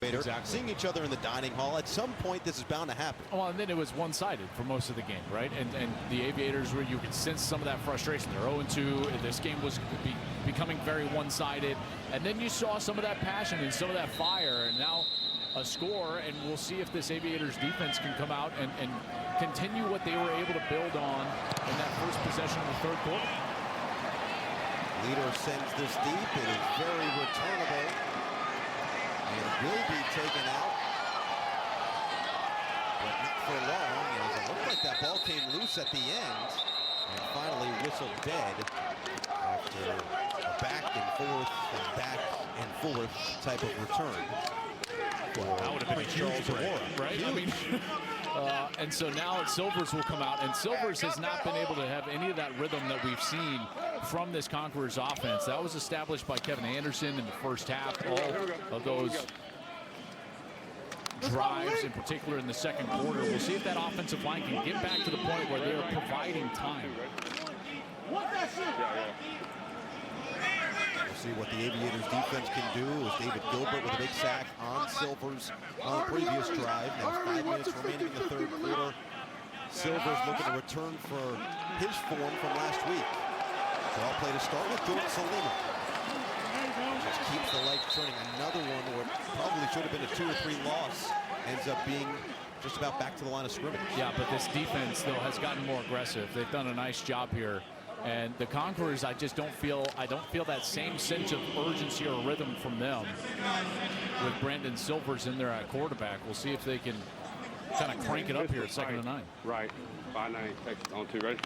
Exactly. Seeing each other in the dining hall, at some point this is bound to happen. Well, and then it was one-sided for most of the game, right? And the Aviators, where you could sense some of that frustration. They're 0-2. This game was becoming very one-sided. And then you saw some of that passion and some of that fire, and now a score, and we'll see if this Aviators defense can come out and continue what they were able to build on in that first possession of the third quarter. Leader sends this deep. It is very returnable. And will be taken out, but not for long, as it looked like that ball came loose at the end and finally whistled dead after a back and forth type of return. That would have been a huge break, right? I mean, and so now Silvers will come out, and Silvers has not been able to have any of that rhythm that we've seen from this Conquerors offense. That was established by Kevin Anderson in the first half. All of those drives, in particular in the second quarter. We'll see if that offensive line can get back to the point where they're providing time. We'll see what the Aviators defense can do. It was David Gilbert with a big sack on Silvers on the previous drive. Now 5 minutes remaining in the third quarter. Silvers looking to return for his form from last week. Draw play to start with Jordan Salima. Just keeps the legs turning. Another one where probably should have been a 2 or 3 loss. Ends up being just about back to the line of scrimmage. Yeah, but this defense, though, has gotten more aggressive. They've done a nice job here. And the Conquerors, I don't feel that same sense of urgency or rhythm from them with Brandon Silvers in there at quarterback. We'll see if they can kind of crank it up here at 2nd and 9. Right. 5-9, Texas on 2, ready?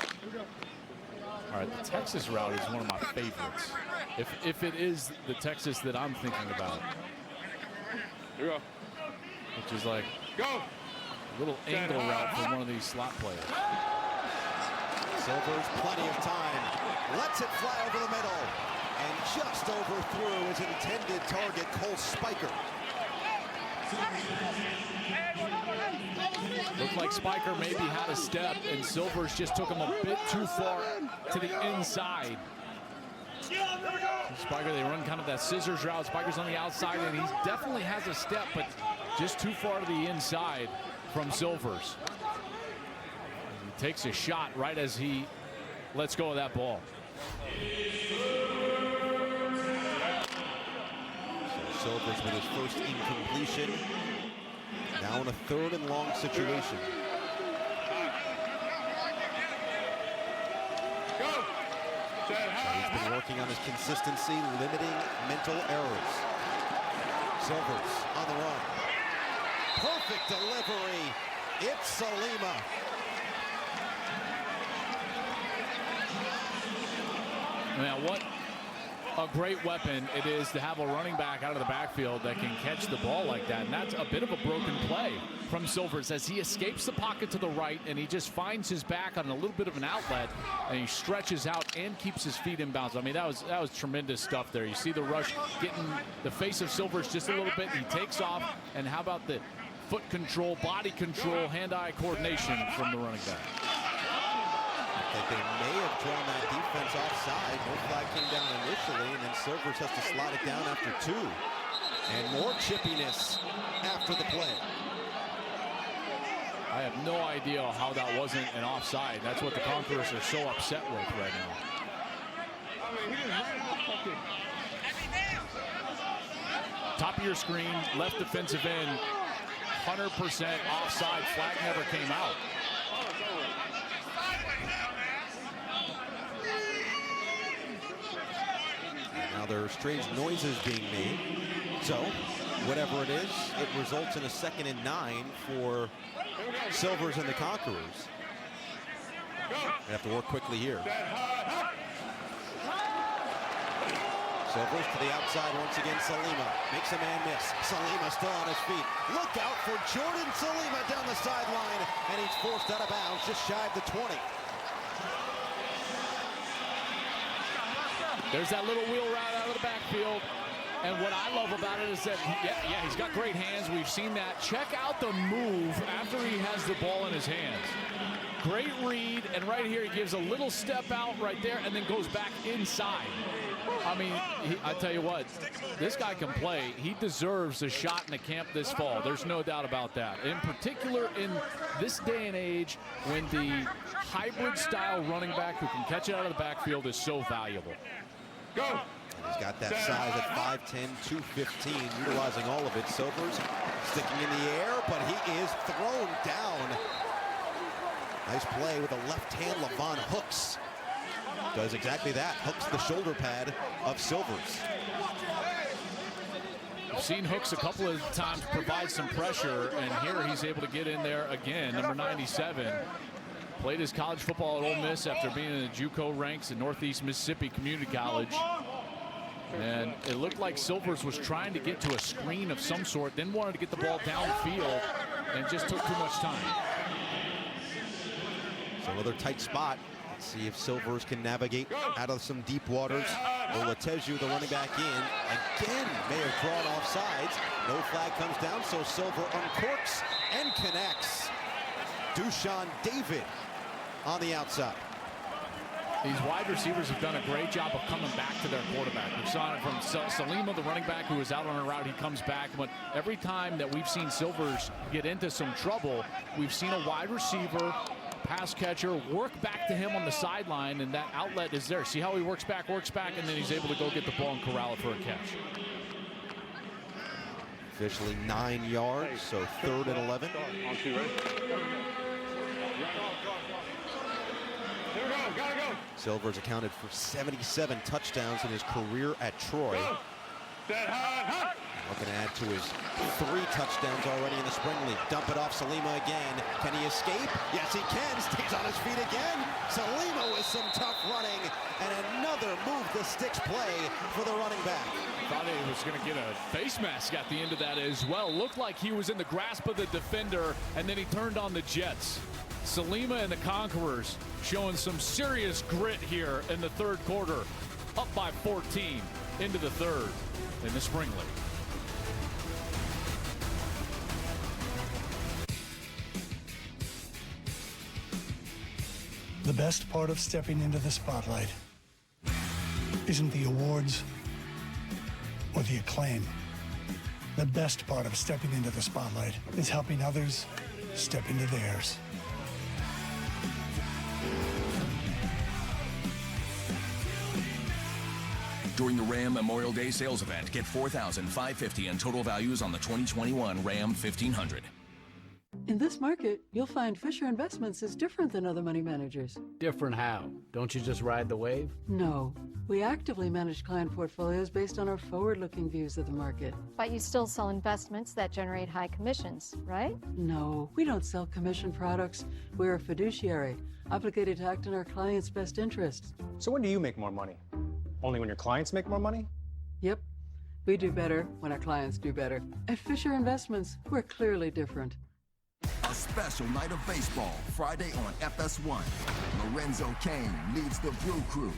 All right, the Texas route is one of my favorites. If it is the Texas that I'm thinking about. Here we go. Which is like go. A little angle route for one of these slot players. Silvers, plenty of time, lets it fly over the middle, and just overthrew his intended target, Cole Spiker. Looked like Spiker maybe had a step, and Silvers just took him a bit too far to the inside. Spiker, they run kind of that scissors route. Spiker's on the outside, and he definitely has a step, but just too far to the inside from Silvers. He takes a shot right as he lets go of that ball. So Silvers with his first incompletion. Now in a 3rd and long situation. He's been working on his consistency, limiting mental errors. Silvers on the run. Perfect delivery. It's Salima. Now, what a great weapon it is to have a running back out of the backfield that can catch the ball like that. And that's a bit of a broken play from Silvers as he escapes the pocket to the right, and he just finds his back on a little bit of an outlet, and he stretches out and keeps his feet in bounds. I mean, that was tremendous stuff there. You see the rush getting the face of Silvers just a little bit. He takes off, and how about the foot control, body control, hand-eye coordination from the running back. I think they may have drawn that defense offside. No flag came down initially, and then Silvers has to slide it down after 2. And more chippiness after the play. I have no idea how that wasn't an offside. That's what the Conquerors are so upset with right now. Top of your screen, left defensive end, 100% offside. Flag never came out. Now there are strange noises being made. So, whatever it is, it results in a 2nd and 9 for Silvers and the Conquerors. They have to work quickly here. Silvers to the outside once again. Salima makes a man miss. Salima still on his feet. Look out for Jordan Salima down the sideline, and he's forced out of bounds just shy of the 20. There's that little wheel route out of the backfield. And what I love about it is that, he's got great hands. We've seen that. Check out the move after he has the ball in his hands. Great read, and right here he gives a little step out right there and then goes back inside. I mean, I tell you what, this guy can play. He deserves a shot in the camp this fall. There's no doubt about that. In particular, in this day and age, when the hybrid-style running back who can catch it out of the backfield is so valuable. Go. He's got that size at 5'10", 215, utilizing all of it. Silvers sticking in the air, but he is thrown down. Nice play with a left hand. Levon Hooks does exactly that. Hooks the shoulder pad of Silvers. I've seen Hooks a couple of times provide some pressure, and here he's able to get in there again. Number 97. Played his college football at Ole Miss after being in the JUCO ranks at Northeast Mississippi Community College. And it looked like Silvers was trying to get to a screen of some sort, then wanted to get the ball downfield, and just took too much time. So another tight spot. Let's see if Silvers can navigate out of some deep waters. Olateju, the running back, in. Again, may have drawn off sides. No flag comes down, so Silver uncorks and connects. Dushan David on the outside. These wide receivers have done a great job of coming back to their quarterback. We saw it from Salima, the running back, who was out on a route. He comes back. But every time that we've seen Silvers get into some trouble, we've seen a wide receiver, pass catcher, work back to him on the sideline, and that outlet is there. See how he works back, and then he's able to go get the ball and corral it for a catch. Officially 9 yards, so 3rd and 11. On 2, ready? Here we go. Gotta go. Silvers accounted for 77 touchdowns in his career at Troy. Set high. Looking to add to his 3 touchdowns already in the spring league. Dump it off Salima again. Can he escape? Yes, he can. Stays on his feet again. Salima with some tough running. And another move the sticks play for the running back. Thought he was going to get a face mask at the end of that as well. Looked like he was in the grasp of the defender, and then he turned on the Jets. Salima and the Conquerors showing some serious grit here in the 3rd quarter. Up by 14 into the 3rd in the spring league. The best part of stepping into the spotlight isn't the awards or the acclaim. The best part of stepping into the spotlight is helping others step into theirs. During the Ram Memorial Day sales event, get $4,550 in total values on the 2021 Ram 1500. In this market, you'll find Fisher Investments is different than other money managers. Different how? Don't you just ride the wave? No. We actively manage client portfolios based on our forward-looking views of the market. But you still sell investments that generate high commissions, right? No, we don't sell commission products. We're a fiduciary, obligated to act in our clients' best interests. So when do you make more money? Only when your clients make more money? Yep. We do better when our clients do better. At Fisher Investments, we're clearly different. A special night of baseball, Friday on FS1. Lorenzo Cain leads the Brew Crew.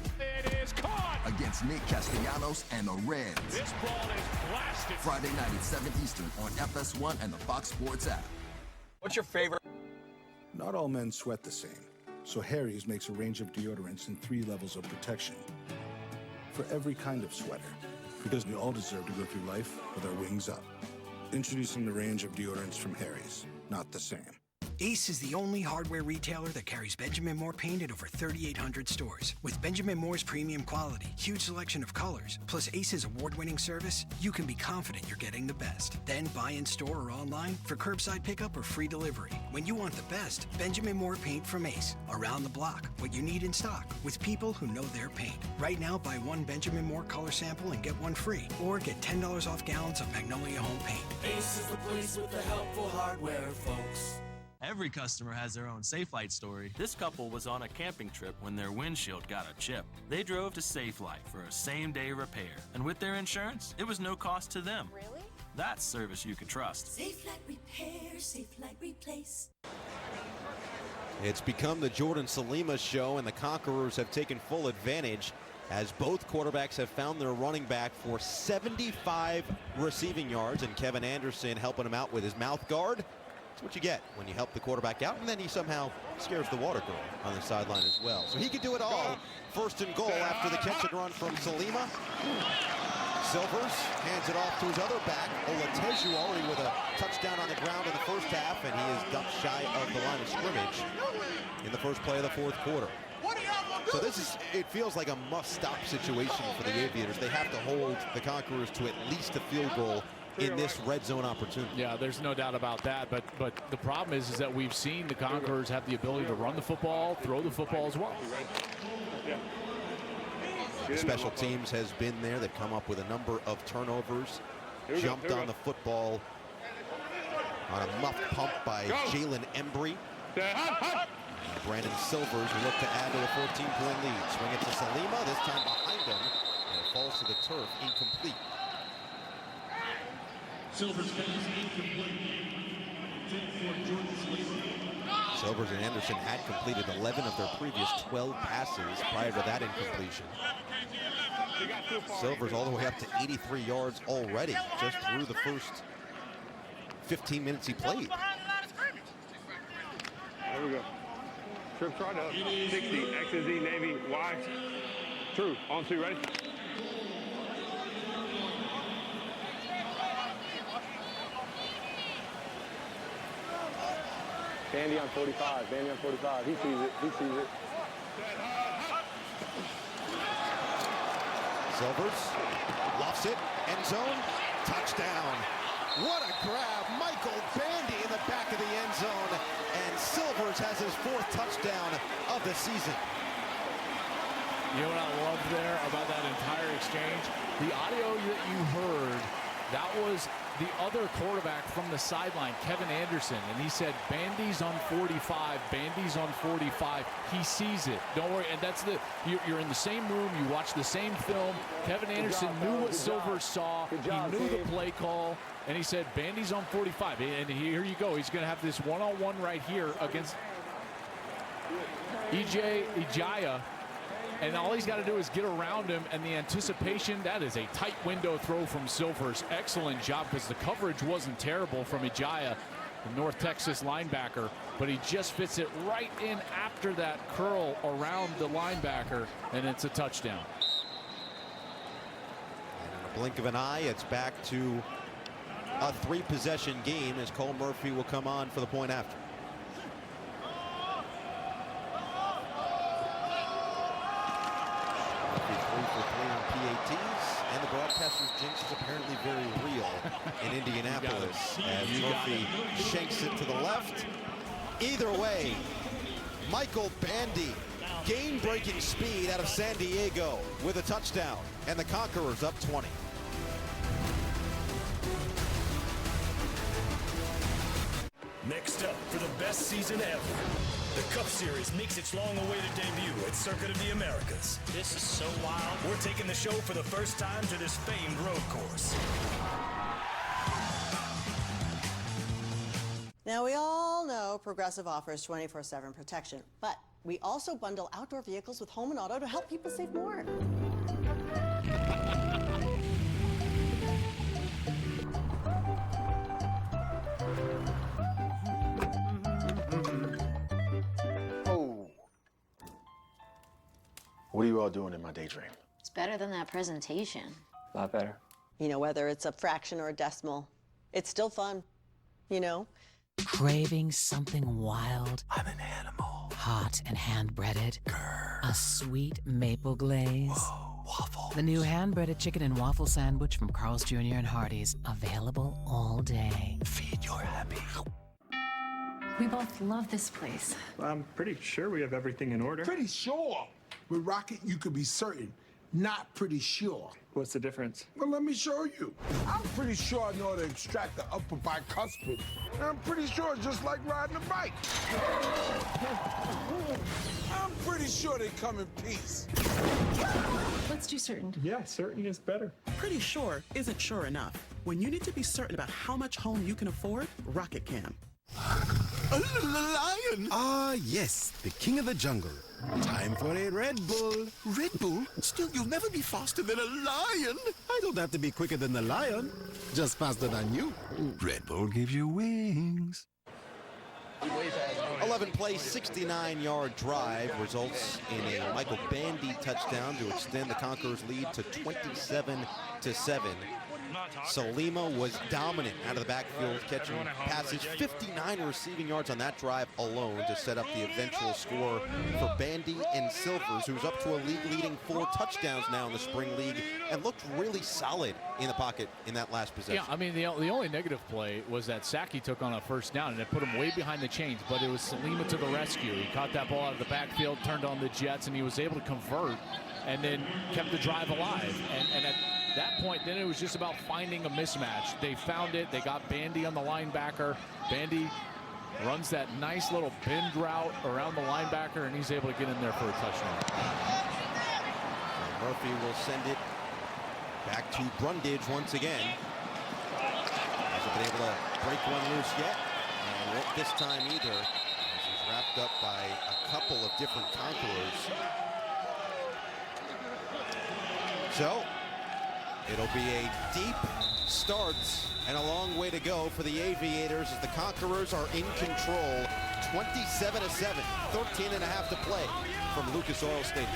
It is caught! Against Nick Castellanos and the Reds. This ball is blasted. Friday night at 7 Eastern on FS1 and the Fox Sports app. What's your favorite? Not all men sweat the same, so Harry's makes a range of deodorants in 3 levels of protection for every kind of sweater, because we all deserve to go through life with our wings up. Introducing the range of deodorants from Harry's. Not the same. Ace is the only hardware retailer that carries Benjamin Moore paint in over 3,800 stores. With Benjamin Moore's premium quality, huge selection of colors, plus Ace's award-winning service, you can be confident you're getting the best. Then buy in store or online for curbside pickup or free delivery. When you want the best, Benjamin Moore paint from Ace. Around the block, what you need in stock, with people who know their paint. Right now, buy 1 Benjamin Moore color sample and get 1 free. Or get $10 off gallons of Magnolia Home paint. Ace is the place with the helpful hardware, folks. Every customer has their own Safelite story. This couple was on a camping trip when their windshield got a chip. They drove to Safelite for a same-day repair. And with their insurance, it was no cost to them. Really? That's service you can trust. Safelite Repair, Safelite Replace. It's become the Jordan Salima show, and the Conquerors have taken full advantage as both quarterbacks have found their running back for 75 receiving yards, and Kevin Anderson helping him out with his mouth guard. That's what you get when you help the quarterback out, and then he somehow scares the water girl on the sideline as well. So he could do it all. First and goal after the catch and run from Salima. Silvers hands it off to his other back, Olateju, already with a touchdown on the ground in the first half, and he is dumped shy of the line of scrimmage in the first play of the fourth quarter. So this is, it feels like a must-stop situation for the Aviators. They have to hold the Conquerors to at least a field goal in this red zone opportunity. Yeah, there's no doubt about that, but the problem is that we've seen the Conquerors have the ability to run the football, throw the football as well. Special teams has been there. They've come up with a number of turnovers. Jumped on the football on a muffed pump by Jalen Embry. Brandon Silvers will look to add to a 14-point lead. Swing it to Salima, this time behind him, and it falls to the turf, incomplete. Silvers and Anderson had completed 11 of their previous 12 passes prior to that incompletion. Silvers all the way up to 83 yards already, just through the first 15 minutes he played. There we go. Trip right up. 60. X and Z, Navy, Y. True. On two, ready? Bandy on 45. Bandy on 45. He sees it. He sees it. Silvers lofts it. End zone. Touchdown. What a grab. Michael Bandy in the back of the end zone. And Silvers has his fourth touchdown of the season. You know what I love there about that entire exchange? The audio that you heard, that was the other quarterback from the sideline, Kevin Anderson, and he said, Bandy's on 45, Bandy's on 45. He sees it. Don't worry. And that's you're in the same room, you watch the same film. Kevin Anderson knew what Silvers saw. He knew the play call, and he said, Bandy's on 45. And here you go. He's going to have this one-on-one right here against EJ Ijaya. And all he's got to do is get around him, and the anticipation, that is a tight window throw from Silvers. Excellent job, because the coverage wasn't terrible from Ijaya, the North Texas linebacker, but he just fits it right in after that curl around the linebacker, and it's a touchdown. In a blink of an eye, it's back to a 3-possession game as Cole Murphy will come on for the point after. And the broadcaster's jinx is apparently very real in Indianapolis as Murphy shanks it to the left. Either way, Michael Bandy, game-breaking speed out of San Diego with a touchdown, and the Conquerors up 20. Next up, for the best season ever, the Cup Series makes its long-awaited debut at Circuit of the Americas. This is so wild. We're taking the show for the first time to this famed road course. Now, we all know Progressive offers 24/7 protection, but we also bundle outdoor vehicles with home and auto to help people save more. What are you all doing in my daydream? It's better than that presentation. A lot better. You know, whether it's a fraction or a decimal, it's still fun, you know? Craving something wild? I'm an animal. Hot and hand-breaded? Grr. A sweet maple glaze? Whoa, waffles. The new hand-breaded chicken and waffle sandwich from Carl's Jr. and Hardee's. Available all day. Feed your happy. We both love this place. I'm pretty sure we have everything in order. Pretty sure. With Rocket, you could be certain, not pretty sure. What's the difference? Well, let me show you. I'm pretty sure I know how to extract the upper bicuspid. And I'm pretty sure it's just like riding a bike. I'm pretty sure they come in peace. Let's do certain. Yeah, certain is better. Pretty sure isn't sure enough. When you need to be certain about how much home you can afford, Rocket can. A lion! Ah, yes, the king of the jungle. Time for a Red Bull. Red Bull? Still, you'll never be faster than a lion. I don't have to be quicker than the lion, just faster than you. Red Bull gives you wings. 11-play, 69-yard drive results in a Michael Bandy touchdown to extend the Conquerors' lead to 27-7. Salima was dominant out of the backfield, catching passes, 59 receiving yards on that drive alone to set up the eventual score for Bandy and Silvers, who's up to a league-leading 4 touchdowns now in the spring league and looked really solid in the pocket in that last possession. Yeah, I mean, the only negative play was that sack he took on a first down, and it put him way behind the chains, but it was Salima to the rescue. He caught that ball out of the backfield, turned on the Jets, and he was able to convert and then kept the drive alive. And at that point, then it was just about finding a mismatch. They found it. They got Bandy on the linebacker. Bandy runs that nice little bend route around the linebacker, and he's able to get in there for a touchdown. Murphy will send it back to Brundage once again. Hasn't been able to break one loose yet, and won't this time either, as he's wrapped up by a couple of different Conquerors. So, it'll be a deep start and a long way to go for the Aviators as the Conquerors are in control. 27-7, 13.5 to play from Lucas Oil Stadium.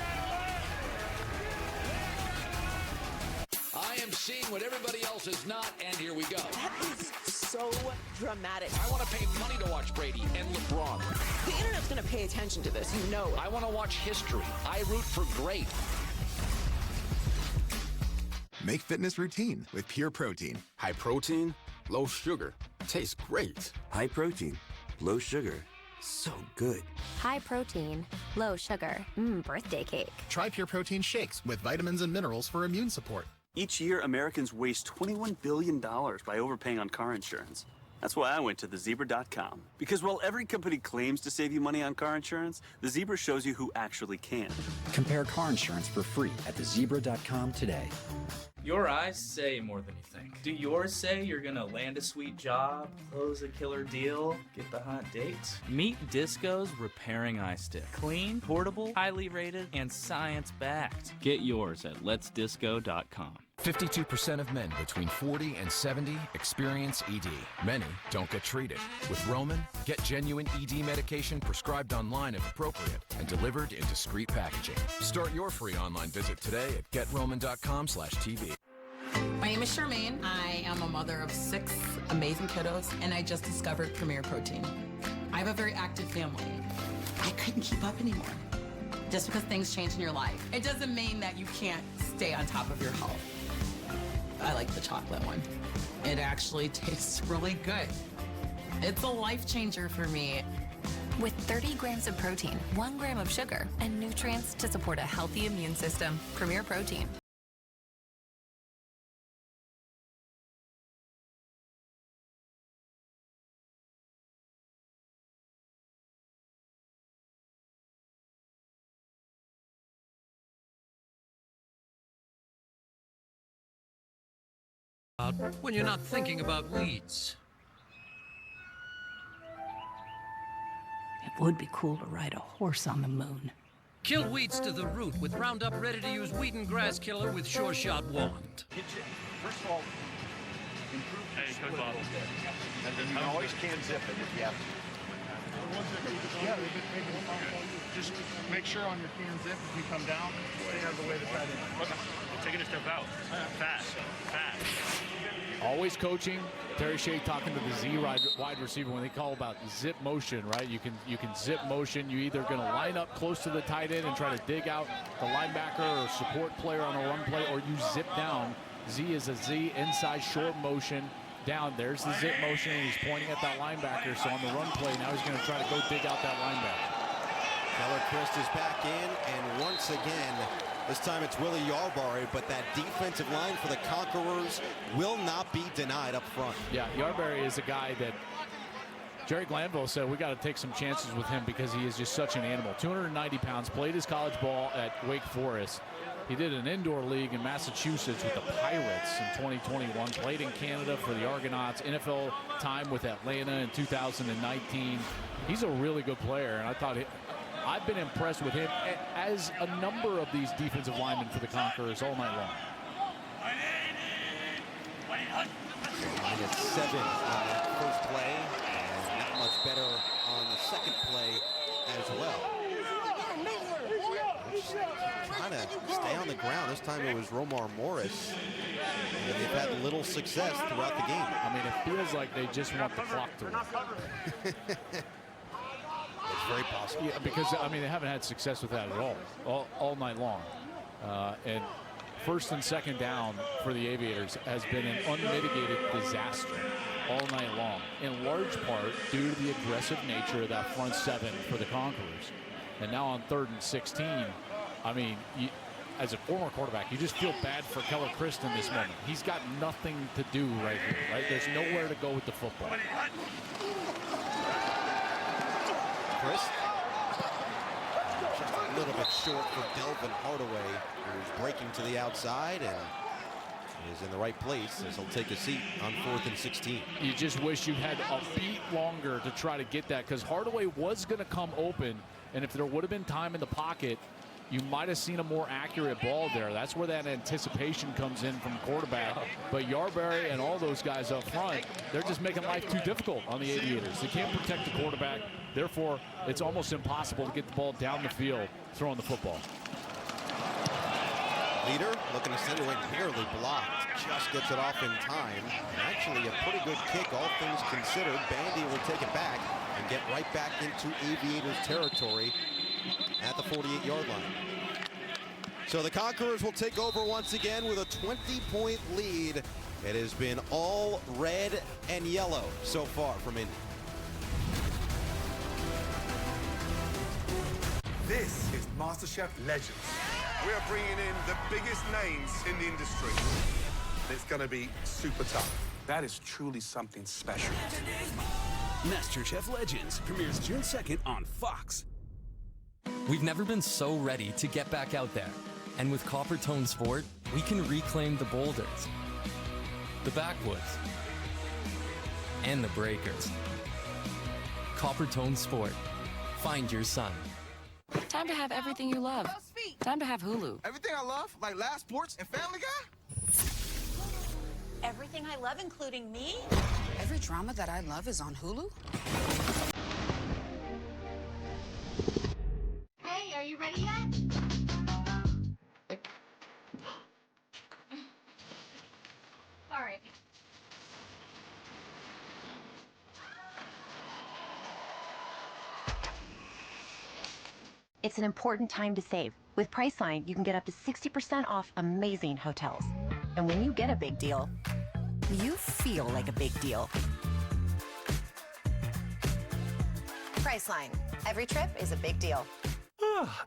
I am seeing what everybody else is not, and here we go. That is so dramatic. I want to pay money to watch Brady and LeBron. The internet's going to pay attention to this, you know it. I want to watch history. I root for great. Make fitness routine with Pure Protein. High protein, low sugar. Tastes great. High protein, low sugar. So good. High protein, low sugar. Birthday cake. Try Pure Protein shakes with vitamins and minerals for immune support. Each year, Americans waste $21 billion by overpaying on car insurance. That's why I went to thezebra.com. Because while every company claims to save you money on car insurance, the Zebra shows you who actually can. Compare car insurance for free at thezebra.com today. Your eyes say more than you think. Do yours say you're gonna land a sweet job, close a killer deal, get the hot date? Meet Disco's repairing eye stick. Clean, portable, highly rated, and science-backed. Get yours at letsdisco.com. 52% of men between 40 and 70 experience ED. Many don't get treated. With Roman, get genuine ED medication prescribed online if appropriate and delivered in discreet packaging. Start your free online visit today at getroman.com/TV. My name is Charmaine. I am a mother of 6 amazing kiddos, and I just discovered Premier Protein. I have a very active family. I couldn't keep up anymore. Just because things change in your life, it doesn't mean that you can't stay on top of your health. I like the chocolate one. It actually tastes really good. It's a life changer for me. With 30 grams of protein, 1 gram of sugar, and nutrients to support a healthy immune system, Premier Protein. When you're not thinking about weeds. It would be cool to ride a horse on the moon. Kill weeds to the root with Roundup ready-to-use weed and grass killer with Sure Shot Wand. First of all, improve your split. And then you always can zip it if you have to. Yeah, just make sure on your can zip if you come down, stay out of the way to tight end. Okay. Taking a step out. Fast. Always coaching. Terry Shea talking to the Z wide receiver when they call about zip motion, right? You can zip motion. You're either going to line up close to the tight end and try to dig out the linebacker or support player on a run play, or you zip down. Z is a Z inside short motion down. There's the zip motion, and he's pointing at that linebacker. So on the run play, now he's going to try to go dig out that linebacker. Keller Christ is back in, and once again, this time it's Willie Yarbari, but that defensive line for the Conquerors will not be denied up front. Yeah, Yarbari is a guy that Jerry Glanville said we got to take some chances with him because he is just such an animal. 290 pounds, played his college ball at Wake Forest. He did an indoor league in Massachusetts with the Pirates in 2021, played in Canada for the Argonauts, NFL time with Atlanta in 2019. He's a really good player, and I've been impressed with him, as a number of these defensive linemen for the Conquerors all night long. -7 on that first play, and not much better on the ground. This time it was Romar Morris. And they've had little success throughout the game. I mean, it feels like they just want the clock to run. It's very possible. Yeah, because, I mean, they haven't had success with that at all night long. And first and second down for the Aviators has been an unmitigated disaster all night long, in large part due to the aggressive nature of that front seven for the Conquerors. And now on 3rd and 16, I mean, as a former quarterback, you just feel bad for Keller Christ in this moment. He's got nothing to do right here, right? There's nowhere to go with the football. Chris, just a little bit short for Delvin Hardaway, who's breaking to the outside and is in the right place as he'll take a seat on 4th and 16. You just wish you had a beat longer to try to get that, because Hardaway was going to come open, and if there would have been time in the pocket, you might have seen a more accurate ball there. That's where that anticipation comes in from quarterback. But Yarberry and all those guys up front, they're just making life too difficult on the Aviators. They can't protect the quarterback. Therefore, it's almost impossible to get the ball down the field throwing the football. Leader looking to send it away, nearly blocked. Just gets it off in time. Actually, a pretty good kick, all things considered. Bandy will take it back and get right back into Aviators territory at the 48-yard line. So the Conquerors will take over once again with a 20-point lead. It has been all red and yellow so far from Indy. This is MasterChef Legends. We're bringing in the biggest names in the industry. It's gonna be super tough. That is truly something special. MasterChef Legends premieres June 2nd on Fox. We've never been so ready to get back out there. And with Copper Tone Sport, we can reclaim the boulders, the backwoods, and the breakers. Copper Tone Sport. Find your sun. Time to have everything you love. Time to have Hulu. Everything I love, like Last Sports and Family Guy? Everything I love, including me? Every drama that I love is on Hulu? Hey, are you ready yet? All right. It's an important time to save. With Priceline, you can get up to 60% off amazing hotels. And when you get a big deal, you feel like a big deal. Priceline. Every trip is a big deal.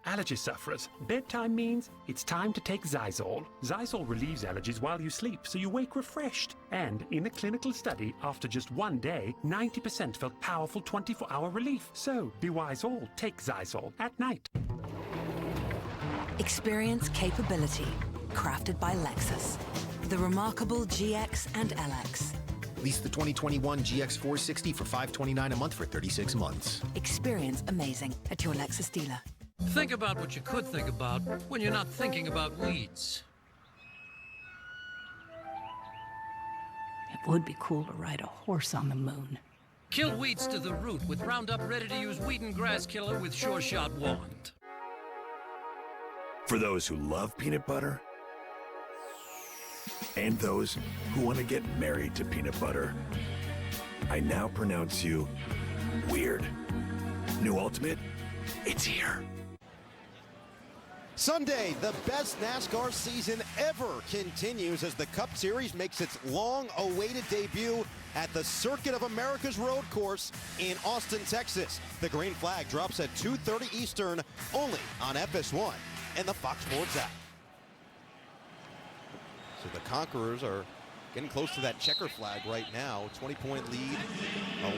Allergy sufferers. Bedtime means it's time to take Zysol. Zysol relieves allergies while you sleep, so you wake refreshed. And in a clinical study, after just 1 day, 90% felt powerful 24-hour relief. So, be wise all. Take Zysol at night. Experience capability. Crafted by Lexus. The remarkable GX and LX. Lease the 2021 GX 460 for $529 a month for 36 months. Experience amazing at your Lexus dealer. Think about what you could think about when you're not thinking about weeds. It would be cool to ride a horse on the moon. Kill weeds to the root with Roundup ready-to-use weed and grass killer with Sure Shot Wand. For those who love peanut butter, and those who want to get married to peanut butter, I now pronounce you weird. New Ultimate, it's here. Sunday, the best NASCAR season ever continues as the Cup Series makes its long-awaited debut at the Circuit of America's Road Course in Austin, Texas. The green flag drops at 2:30 Eastern, only on FS1 and the Fox Sports app. So the Conquerors are getting close to that checker flag right now. 20-point lead,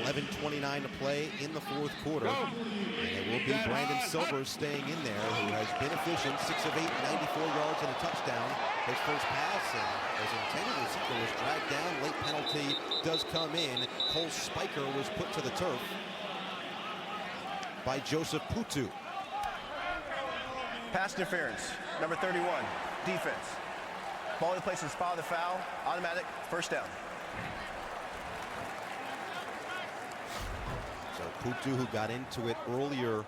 11:29 to play in the fourth quarter. And it will be Brandon Silvers staying in there, who has been efficient, 6 of 8, 94 yards and a touchdown. His first pass was intended, it was dragged down. Late penalty does come in. Cole Spiker was put to the turf by Joseph Putu. Pass interference, number 31, defense. Ball in place and spot the foul, automatic, first down. So Putu, who got into it earlier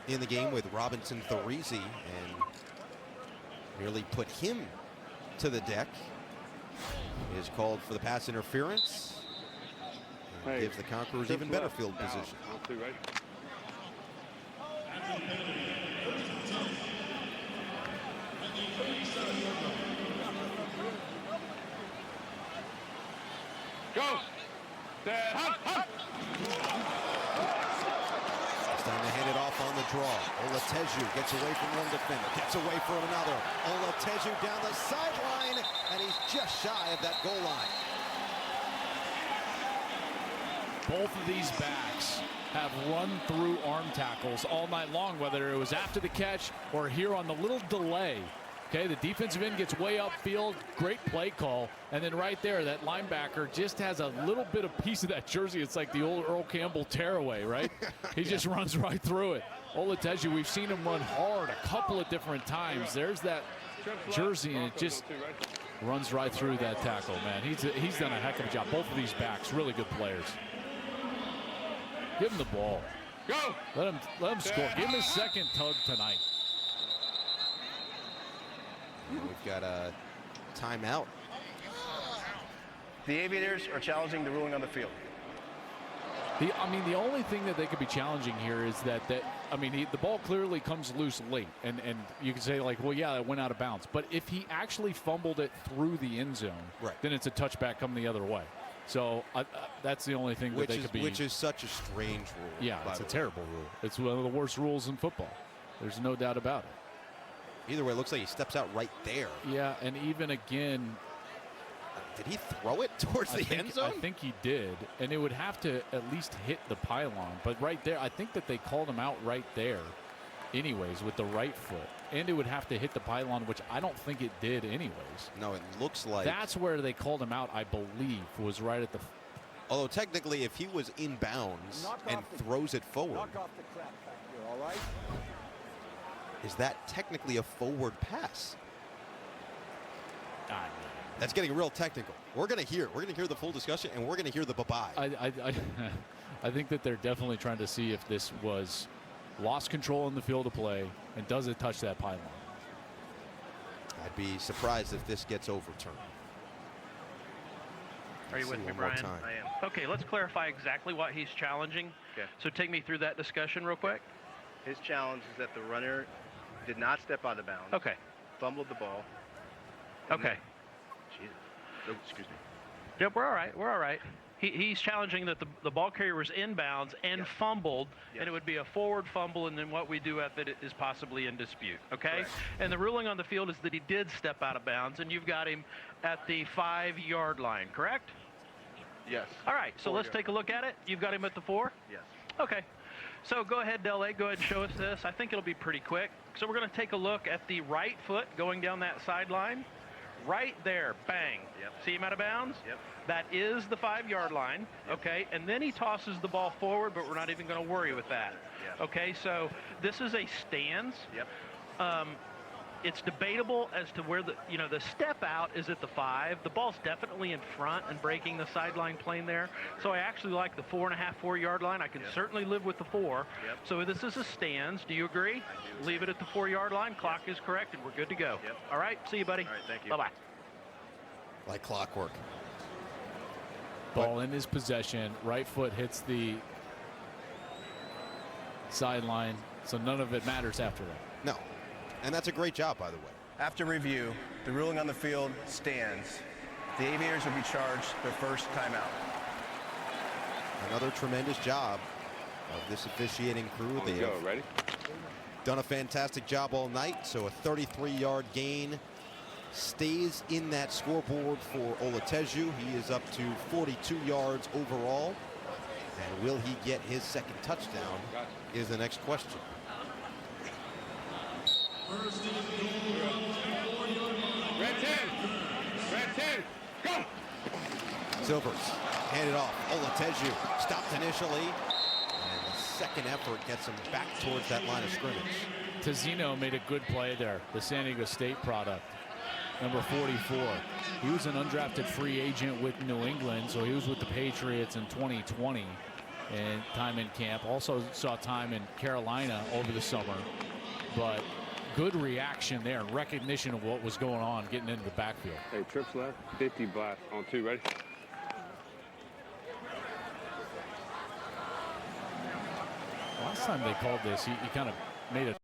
in the game with Robinson Thorese, and Nearly put him to the deck. He is called for the pass interference. And gives the Conquerors even better field position. Go! It's time to hand it off on the draw. Olateju gets away from one defender, gets away from another. Olateju down the sideline, and he's just shy of that goal line. Both of these backs have run through arm tackles all night long, whether it was after the catch or here on the little delay. Okay, the defensive end gets way upfield, great play call, and then right there, that linebacker just has a little bit of piece of that jersey. It's like the old Earl Campbell tearaway, right? He just runs right through it. Olateju, we've seen him run hard a couple of different times. There's that jersey, and it just runs right through that tackle, man. He's done a heck of a job. Both of these backs, really good players. Give him the ball. Go! Let him score. Give him his second tug tonight. We've got a timeout. The Aviators are challenging the ruling on the field. The only thing that they could be challenging here is that the ball clearly comes loose late, and you can say like, well, yeah, it went out of bounds. But if he actually fumbled it through the end zone, then it's a touchback coming the other way. So that's the only thing that they could be. Which is such a strange rule. Yeah, it's a terrible rule. It's one of the worst rules in football. There's no doubt about it. Either way, it looks like he steps out right there. Yeah, and even again, did he throw it towards the end zone? I think he did, and it would have to at least hit the pylon. But right there, I think that they called him out right there anyways with the right foot. And it would have to hit the pylon, which I don't think it did anyways. No, it looks like. That's where they called him out, I believe, was right at the. Although technically, if he was in bounds and throws it forward. Knock off the crap back here, all right? Is that technically a forward pass? That's getting real technical. We're going to hear the full discussion, and we're going to hear the bye-bye. I think that they're definitely trying to see if this was lost control in the field of play, and does it touch that pylon? I'd be surprised if this gets overturned. Are you with me, Brian? I am. Okay, let's clarify exactly what he's challenging. Okay. So take me through that discussion real quick. His challenge is that the runner did not step out of bounds. Okay. Fumbled the ball. Okay. Jesus. Oh, excuse me. Yep, we're all right. We're all right. He's challenging that the ball carrier was inbounds and fumbled, and it would be a forward fumble, and then what we do with it is possibly in dispute, okay? Correct. And the ruling on the field is that he did step out of bounds, and you've got him at the 5-yard line, correct? Yes. All right, so let's take a look at it. You've got him at the 4? Yes. Okay. So go ahead, Dele, go ahead and show us this. I think it'll be pretty quick. So we're going to take a look at the right foot going down that sideline. Right there, bang. Yep. See him out of bounds? Yep. That is the 5-yard line, okay? And then he tosses the ball forward, but we're not even going to worry with that. Yep. Okay, so this is a stance. Yep. It's debatable as to where the step out is at the 5. The ball's definitely in front and breaking the sideline plane there. So I actually like the 4.5-4-yard line. I can certainly live with the 4. Yep. So this is a stance. Do you agree? I do. Leave it at the 4-yard line. Clock is correct, and we're good to go. Yep. All right. See you, buddy. All right, thank you. Bye-bye. Like clockwork. Ball in his possession. Right foot hits the sideline, so none of it matters after that. No. And that's a great job, by the way. After review, the ruling on the field stands. The Aviators will be charged their first timeout. Another tremendous job of this officiating crew. They have ready? Done a fantastic job all night, so a 33-yard gain stays in that scoreboard for Olateju. He is up to 42 yards overall. And will he get his second touchdown is the next question. Red 10. Red 10. Go. Silvers handed off. Olateju stopped initially. And the second effort gets him back towards that line of scrimmage. Tazzino made a good play there, the San Diego State product. Number 44. He was an undrafted free agent with New England, so he was with the Patriots in 2020 and time in camp. Also saw time in Carolina over the summer. But good reaction there and recognition of what was going on getting into the backfield. Hey, trips left, 50 blast on 2, ready? Last time they called this, he kind of made a